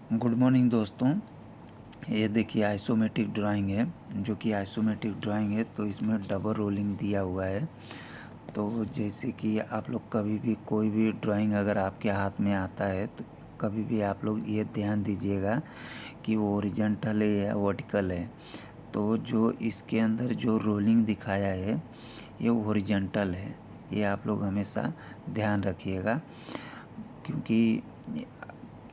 Good morning दोस्तों। ये देखिए आइसोमेट्रिक ड्राइंग है, जो कि आइसोमेट्रिक ड्राइंग है तो इसमें डबल रोलिंग दिया हुआ है। तो जैसे कि आप लोग कभी भी कोई भी ड्राइंग अगर आपके हाथ में आता है तो कभी भी आप लोग ये ध्यान दीजिएगा कि वो हॉरिजॉन्टल है या वर्टिकल है। तो जो इसके अंदर जो रोलिंग दिखाया है ये हॉरिजॉन्टल है, ये आप लोग हमेशा ध्यान रखिएगा, क्योंकि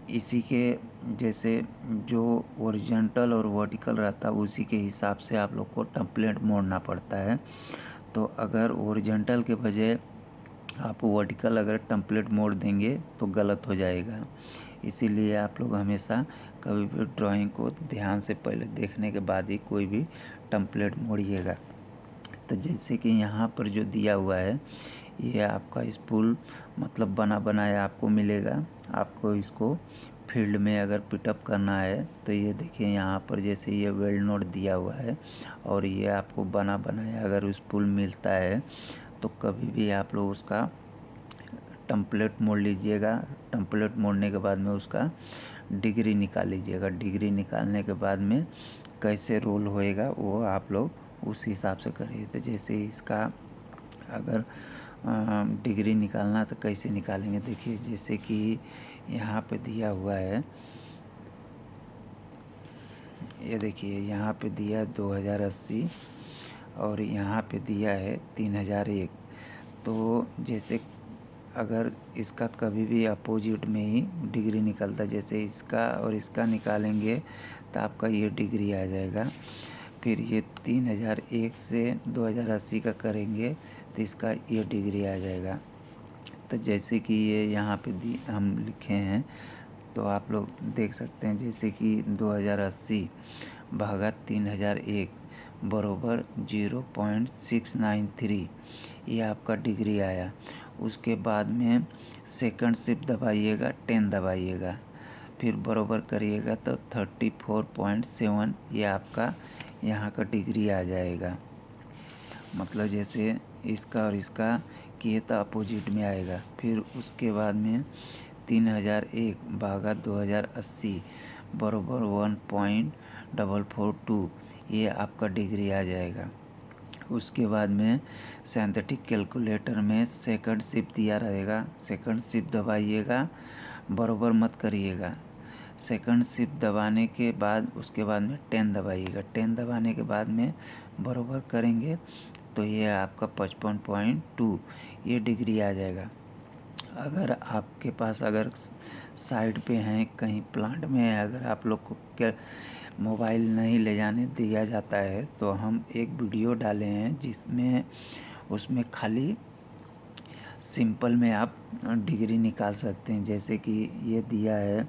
इसी के जैसे जो ओरिजेंटल और वर्टिकल रहता है उसी के हिसाब से आप लोग को टेम्पलेट मोड़ना पड़ता है। तो अगर ओरिजेंटल के बजाय आप वर्टिकल अगर टेम्पलेट मोड़ देंगे तो गलत हो जाएगा। इसीलिए आप लोग हमेशा कभी भी ड्राइंग को ध्यान से पहले देखने के बाद ही कोई भी टेम्पलेट मोड़िएगा। तो जैसे कि यहाँ पर जो दिया हुआ है ये आपका स्पूल मतलब बना बनाया आपको मिलेगा। आपको इसको फील्ड में अगर पिटअप करना है तो ये देखिए यहाँ पर जैसे ये वेल्ड नोट दिया हुआ है और ये आपको बना बनाया अगर स्पूल मिलता है तो कभी भी आप लोग उसका टेम्पलेट मोड़ लीजिएगा। टेम्पलेट मोड़ने के बाद में उसका डिग्री निकाल लीजिएगा। डिग्री निकालने के बाद में कैसे रोल होएगा वो आप लोग उस हिसाब से करिए। तो जैसे इसका अगर डिग्री निकालना तो कैसे निकालेंगे, देखिए जैसे कि यहाँ पे दिया हुआ है, ये देखिए यहाँ पे दिया 2080 और यहाँ पे दिया है 3001। तो जैसे अगर इसका कभी भी अपोजिट में ही डिग्री निकलता, जैसे इसका और इसका निकालेंगे तो आपका ये डिग्री आ जाएगा। फिर ये 3001 से 2080 का करेंगे तो इसका ये डिग्री आ जाएगा। तो जैसे कि ये यहाँ पे हम लिखे हैं तो आप लोग देख सकते हैं जैसे कि 2080 भागा 3001 बराबर 0.693 ये आपका डिग्री आया। उसके बाद में सेकंड शिफ्ट दबाइएगा, 10 दबाइएगा, फिर बराबर करिएगा तो 34.7 ये आपका यहाँ का डिग्री आ जाएगा। मतलब जैसे इसका और इसका किए तो अपोजिट में आएगा। फिर उसके बाद में 3001 भागा 2080 बराबर 1.442 ये आपका डिग्री आ जाएगा। उसके बाद में सिंथेटिक कैलकुलेटर में सेकंड शिफ्ट दिया रहेगा, सेकंड शिफ्ट दबाइएगा, बराबर मत करिएगा। सेकंड शिफ्ट दबाने के बाद उसके बाद में 10 दबाइएगा, 10 दबाने के बाद में बराबर करेंगे तो ये आपका 55.2 ये डिग्री आ जाएगा। अगर आपके पास अगर साइड पे हैं कहीं प्लांट में है, अगर आप लोग को क्या मोबाइल नहीं ले जाने दिया जाता है तो हम एक वीडियो डाले हैं जिसमें उसमें खाली सिंपल में आप डिग्री निकाल सकते हैं। जैसे कि ये दिया है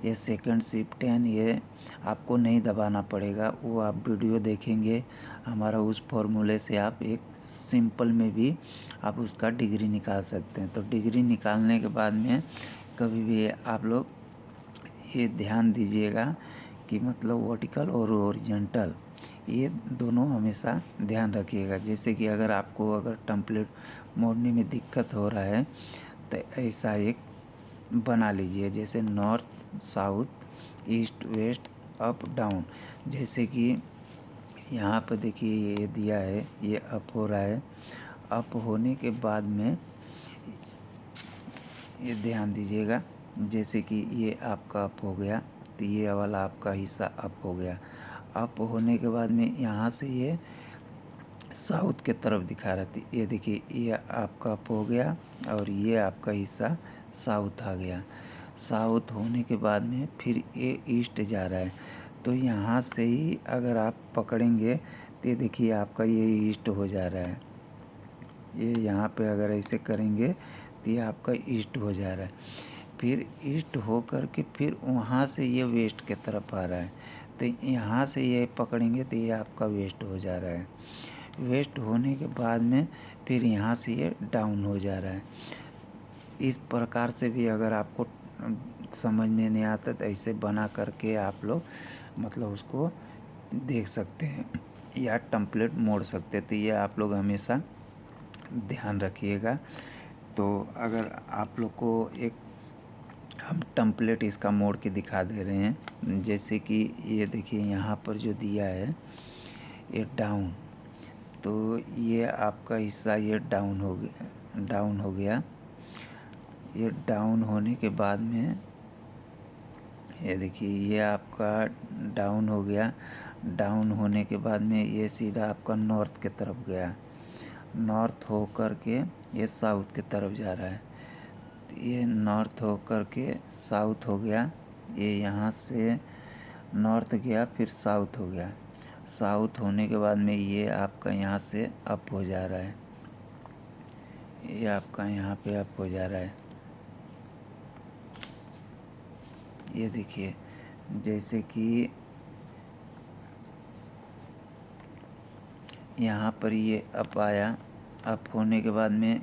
ये सेकंड शिफ्ट 10 ये आपको नहीं दबाना पड़ेगा, वो आप वीडियो देखेंगे हमारा उस फॉर्मूले से आप एक सिंपल में भी आप उसका डिग्री निकाल सकते हैं। तो डिग्री निकालने के बाद में कभी भी आप लोग ये ध्यान दीजिएगा कि मतलब वर्टिकल और हॉरिजॉन्टल ये दोनों हमेशा ध्यान रखिएगा। जैसे कि अगर आपको अगर टेम्पलेट मोड़ने में दिक्कत हो रहा है तो ऐसा एक बना लीजिए, जैसे north south east west up down. जैसे कि यहाँ पर देखिए ये दिया है ये अप हो रहा है, अप होने के बाद में ये ध्यान दीजिएगा जैसे कि ये आपका अप हो गया तो ये वाला आपका हिस्सा अप हो गया। अप होने के बाद में यहाँ से ये साउथ के तरफ दिखा रहा था, ये देखिए ये आपका अप हो गया और ये आपका हिस्सा साउथ आ गया। साउथ होने के बाद में फिर ये ईस्ट जा रहा है, तो यहाँ से ही अगर आप पकड़ेंगे तो ये देखिए आपका ये ईस्ट हो जा रहा है। ये यहाँ पे अगर ऐसे करेंगे तो ये आपका ईस्ट हो जा रहा है। फिर ईस्ट हो कर के फिर वहाँ से ये वेस्ट के तरफ आ रहा है, तो यहाँ से ये पकड़ेंगे तो ये आपका वेस्ट हो जा रहा है। वेस्ट होने के बाद में फिर यहाँ से ये डाउन हो जा रहा है। इस प्रकार से भी अगर आपको समझ में नहीं आता तो ऐसे बना करके आप लोग मतलब उसको देख सकते हैं या टेम्पलेट मोड़ सकते हैं। तो ये आप लोग हमेशा ध्यान रखिएगा। तो अगर आप लोग को एक हम टेम्पलेट इसका मोड़ के दिखा दे रहे हैं। जैसे कि ये देखिए यहाँ पर जो दिया है ये डाउन, तो ये आपका हिस्सा ये डाउन हो गया। ये डाउन होने के बाद में ये देखिए ये आपका डाउन हो गया। डाउन होने के बाद में ये सीधा आपका नॉर्थ की तरफ गया, नॉर्थ हो कर के ये साउथ की तरफ जा रहा है। ये नॉर्थ हो कर के साउथ हो गया। ये यहाँ से नॉर्थ गया फिर साउथ हो गया। साउथ होने के बाद में ये आपका यहाँ से अप हो जा रहा है। ये आपका यहाँ पे अप हो जा रहा है। ये देखिए जैसे कि यहाँ पर ये अप आया। अप होने के बाद में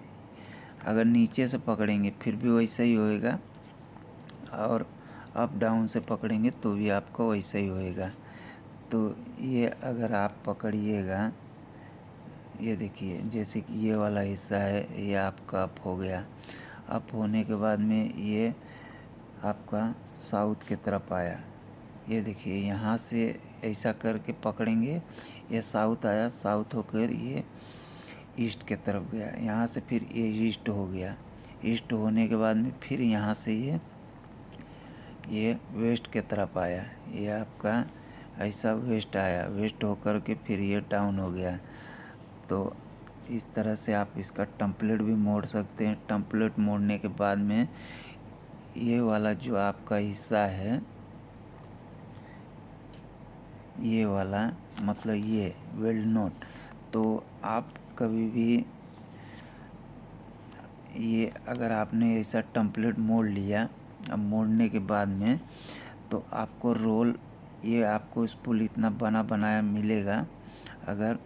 अगर नीचे से पकड़ेंगे फिर भी वैसा ही होएगा, और अप डाउन से पकड़ेंगे तो भी आपका वैसा ही होएगा। तो ये अगर आप पकड़िएगा, ये देखिए जैसे कि ये वाला हिस्सा है ये आपका अप हो गया। अप होने के बाद में ये आपका साउथ की तरफ आया। ये देखिए यहाँ से ऐसा करके पकड़ेंगे, ये साउथ आया, साउथ होकर ये ईस्ट की तरफ गया। यहाँ से फिर ये ईस्ट हो गया। ईस्ट होने के बाद में फिर यहाँ से ये वेस्ट की तरफ आया। ये आपका ऐसा वेस्ट आया, वेस्ट होकर के फिर ये डाउन हो गया। तो इस तरह से आप इसका टेम्पलेट भी मोड़ सकते हैं। टेम्पलेट मोड़ने के बाद में ये वाला जो आपका हिस्सा है, ये वाला मतलब ये वेल्ड नोट, तो आप कभी भी ये अगर आपने ऐसा टेम्पलेट मोड़ लिया, अब मोड़ने के बाद में तो आपको रोल ये आपको स्पूल इतना बना बनाया मिलेगा। अगर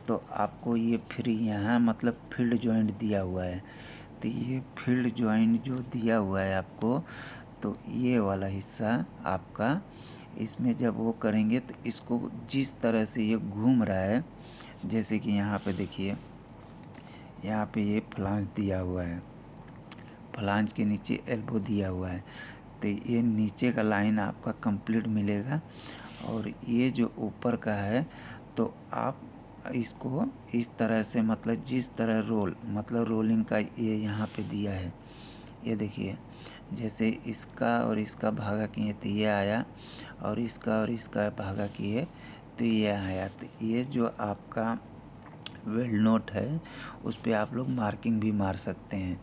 तो आपको ये फ्री यहाँ मतलब फील्ड जॉइंट दिया हुआ है, तो ये फील्ड जॉइंट जो दिया हुआ है आपको, तो ये वाला हिस्सा आपका इसमें जब वो करेंगे तो इसको जिस तरह से ये घूम रहा है, जैसे कि यहाँ पे देखिए यहाँ पे ये फ्लांज दिया हुआ है, फ्लांज के नीचे एल्बो दिया हुआ है, तो ये नीचे का लाइन आपका कंप्लीट मिलेगा। और ये जो ऊपर का है तो आप इसको इस तरह से मतलब जिस तरह रोल मतलब रोलिंग का ये यहाँ पे दिया है, ये देखिए जैसे इसका और इसका भागा किए तो ये आया, और इसका भागा किए तो ये आया। तो ये जो आपका वेल्ड नोट है उस पर आप लोग मार्किंग भी मार सकते हैं।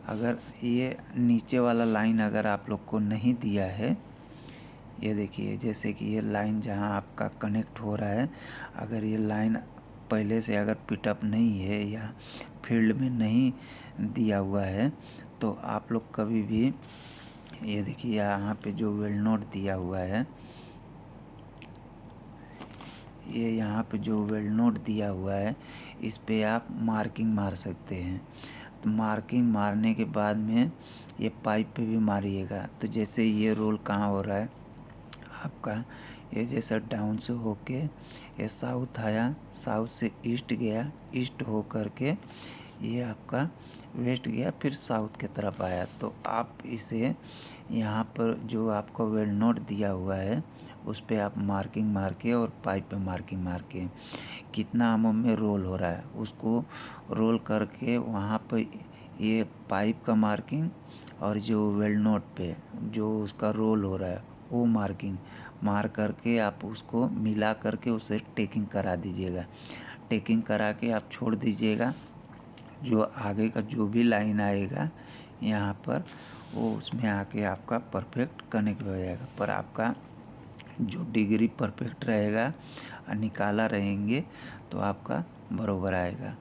अगर ये नीचे वाला लाइन अगर आप लोग को नहीं दिया है, ये देखिए जैसे कि ये लाइन जहाँ आपका कनेक्ट हो रहा है, अगर ये लाइन पहले से अगर पिटअप नहीं है या फील्ड में नहीं दिया हुआ है, तो आप लोग कभी भी ये देखिए यहाँ पे जो वेल्ड नोट दिया हुआ है, ये यहाँ पे जो वेल्ड नोट दिया हुआ है इस पे आप मार्किंग मार सकते हैं। तो मार्किंग मारने के बाद में ये पाइप पे भी मारिएगा। तो जैसे ये रोल कहाँ हो रहा है आपका, ये जैसा डाउन से होके ये साउथ आया, साउथ से ईस्ट गया, ईस्ट हो कर के ये आपका वेस्ट गया, फिर साउथ की तरफ आया। तो आप इसे यहाँ पर जो आपका वेल्ड नोट दिया हुआ है उस पर आप मार्किंग मार के और पाइप पे मार्किंग मार के कितना एमएम में रोल हो रहा है उसको रोल करके वहाँ पर ये पाइप का मार्किंग और जो वेल्ड नोट पे जो उसका रोल हो रहा है वो मार्किंग मार करके आप उसको मिला करके उसे टेकिंग करा दीजिएगा। टेकिंग करा के आप छोड़ दीजिएगा। जो आगे का जो भी लाइन आएगा यहाँ पर वो उसमें आके आपका परफेक्ट कनेक्ट हो जाएगा। पर आपका जो डिग्री परफेक्ट रहेगा और निकाला रहेंगे तो आपका बराबर आएगा।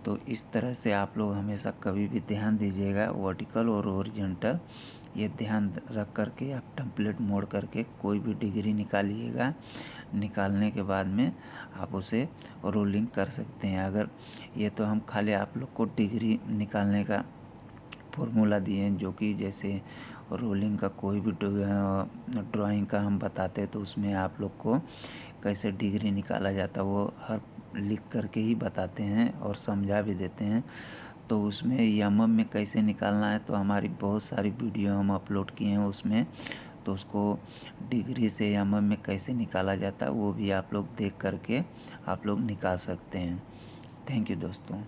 तो इस तरह से आप लोग हमेशा कभी भी ध्यान दीजिएगा, वर्टिकल और हॉरिजॉन्टल ये ध्यान रख करके आप टेम्पलेट मोड़ करके कोई भी डिग्री निकालिएगा। निकालने के बाद में आप उसे रोलिंग कर सकते हैं। अगर ये तो हम खाली आप लोग को डिग्री निकालने का फॉर्मूला दिए हैं, जो कि जैसे रोलिंग का कोई भी ड्राइंग का हम बताते हैं तो उसमें आप लोग को कैसे डिग्री निकाला जाता है वो हर लिख करके ही बताते हैं और समझा भी देते हैं। तो उसमें एमएम में कैसे निकालना है, तो हमारी बहुत सारी वीडियो हम अपलोड किए हैं उसमें, तो उसको डिग्री से एमएम में कैसे निकाला जाता है वो भी आप लोग देख करके आप लोग निकाल सकते हैं। थैंक यू दोस्तों।